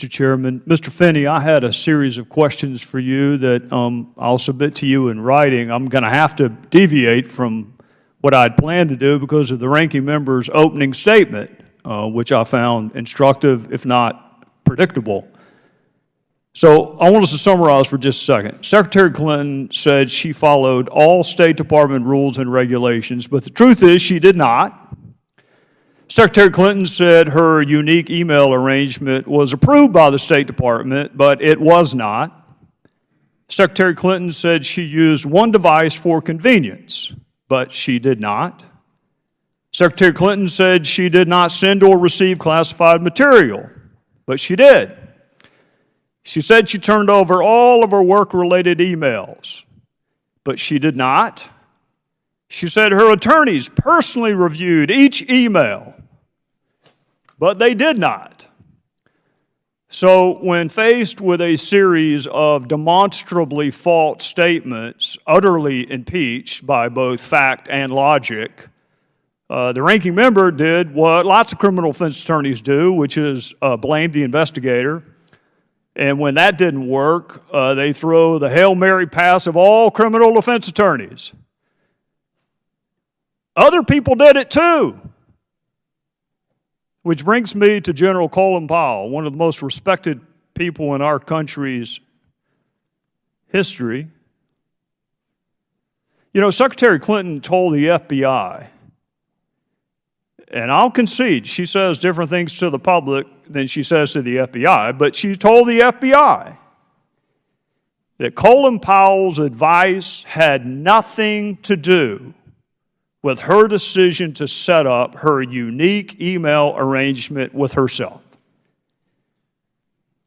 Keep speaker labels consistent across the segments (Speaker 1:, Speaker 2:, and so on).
Speaker 1: Mr. Chairman. Mr. Finney, I had a series of questions for you that I'll submit to you in writing. I'm going to have to deviate from what I'd planned to do because of the ranking member's opening statement, which I found instructive, if not predictable. So I want us to summarize for just a second. Secretary Clinton said she followed all State Department rules and regulations, but the truth is she did not. Secretary Clinton said her unique email arrangement was approved by the State Department, but it was not. Secretary Clinton said she used one device for convenience, but she did not. Secretary Clinton said she did not send or receive classified material, but she did. She said she turned over all of her work-related emails, but she did not. She said her attorneys personally reviewed each email, but they did not. So when faced with a series of demonstrably false statements, utterly impeached by both fact and logic, the ranking member did what lots of criminal defense attorneys do, which is blame the investigator. And when that didn't work, they throw the Hail Mary pass of all criminal defense attorneys. Other people did it too. Which brings me to General Colin Powell, one of the most respected people in our country's history. You know, Secretary Clinton told the FBI, and I'll concede, she says different things to the public than she says to the FBI, but she told the FBI that Colin Powell's advice had nothing to do with her decision to set up her unique email arrangement with herself.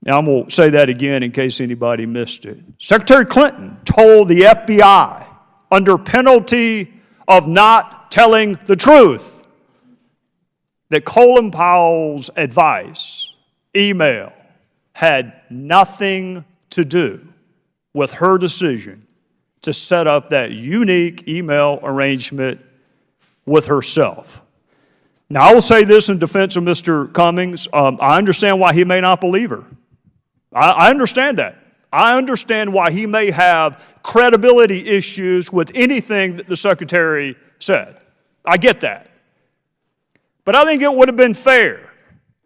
Speaker 1: Now, I'm going to say that again in case anybody missed it. Secretary Clinton told the FBI, under penalty of not telling the truth, that Colin Powell's advice, email, had nothing to do with her decision to set up that unique email arrangement with herself. Now, I will say this in defense of Mr. Cummings. I understand why he may not believe her. I understand that. I understand why he may have credibility issues with anything that the Secretary said. I get that. But I think it would have been fair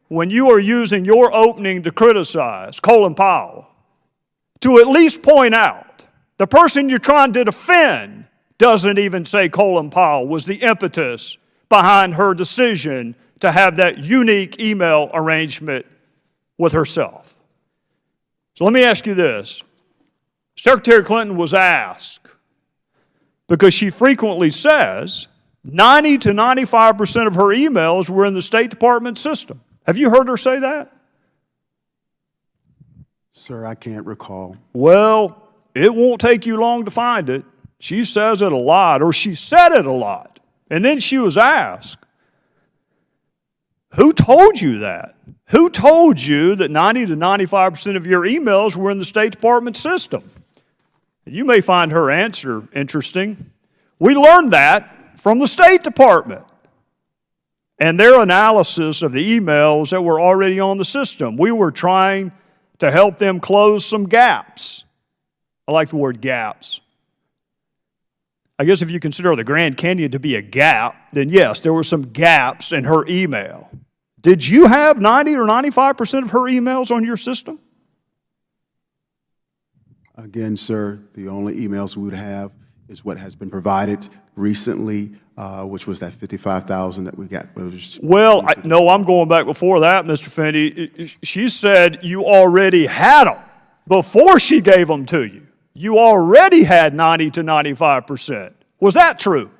Speaker 1: when you are using your opening to criticize Colin Powell to at least point out the person you're trying to defend doesn't even say Colin Powell was the impetus behind her decision to have that unique email arrangement with herself. So let me ask you this. Secretary Clinton was asked, because she frequently says 90 to 95% of her emails were in the State Department system. Have you heard her say that?
Speaker 2: Sir, I can't recall.
Speaker 1: Well, it won't take you long to find it. She says it a lot, or she said it a lot. And then she was asked, who told you that? Who told you that 90 to 95% of your emails were in the State Department system? And you may find her answer interesting. We learned that from the State Department and their analysis of the emails that were already on the system. We were trying to help them close some gaps. I like the word gaps. I guess if you consider the Grand Canyon to be a gap, then yes, there were some gaps in her email. Did you have 90 or 95% of her emails on your system?
Speaker 2: Again, sir, the only emails we would have is what has been provided recently, which was that 55,000 that we got.
Speaker 1: Well, no, I'm going back before that, Mr. Finney. She said you already had them before she gave them to you. You already had 90 to 95%. Was that true?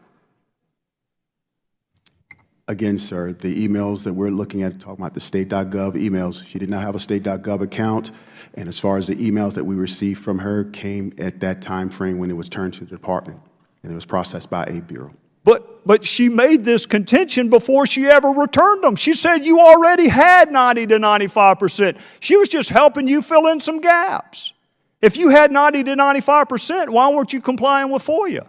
Speaker 2: Again, sir, the emails that we're looking at, talking about the state.gov emails, she did not have a state.gov account. And as far as the emails that we received from her came at that time frame when it was turned to the department and it was processed by a bureau.
Speaker 1: But she made this contention before she ever returned them. She said you already had 90 to 95%. She was just helping you fill in some gaps. If you had 90 to 95%, why weren't you complying with FOIA?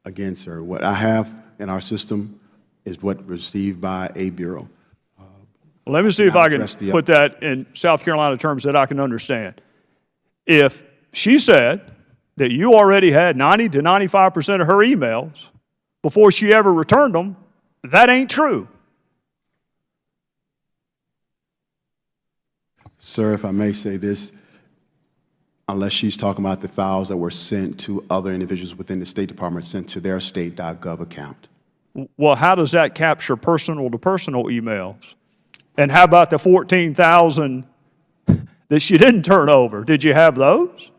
Speaker 2: Again, sir, what I have in our system is what received by a bureau.
Speaker 1: Let me see if I can
Speaker 2: address the-
Speaker 1: put that in South Carolina terms that I can understand. If she said that you already had 90 to 95% of her emails before she ever returned them, that ain't true.
Speaker 2: Sir, if I may say this, unless she's talking about the files that were sent to other individuals within the State Department, sent to their state.gov account.
Speaker 1: Well, how does that capture personal to personal emails? And how about the 14,000 that she didn't turn over? Did you have those?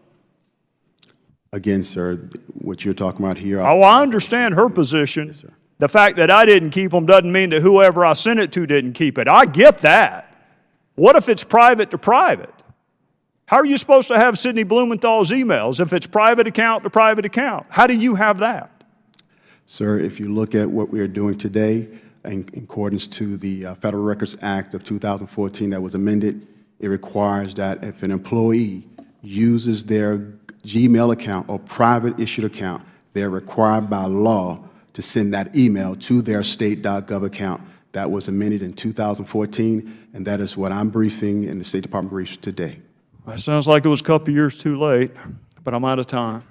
Speaker 2: Again, sir, what you're talking about here.
Speaker 1: Oh, I understand her position.
Speaker 2: Yes, sir.
Speaker 1: The fact that I didn't keep them doesn't mean that whoever I sent it to didn't keep it. I get that. What if it's private to private? How are you supposed to have Sidney Blumenthal's emails if it's private account to private account? How do you have that?
Speaker 2: Sir, if you look at what we are doing today, in accordance to the Federal Records Act of 2014 that was amended, it requires that if an employee uses their Gmail account or private issued account, they're required by law to send that email to their state.gov account. That was amended in 2014, and that is what I'm briefing and the State Department briefs today.
Speaker 1: That sounds like it was a couple years too late, but I'm out of time.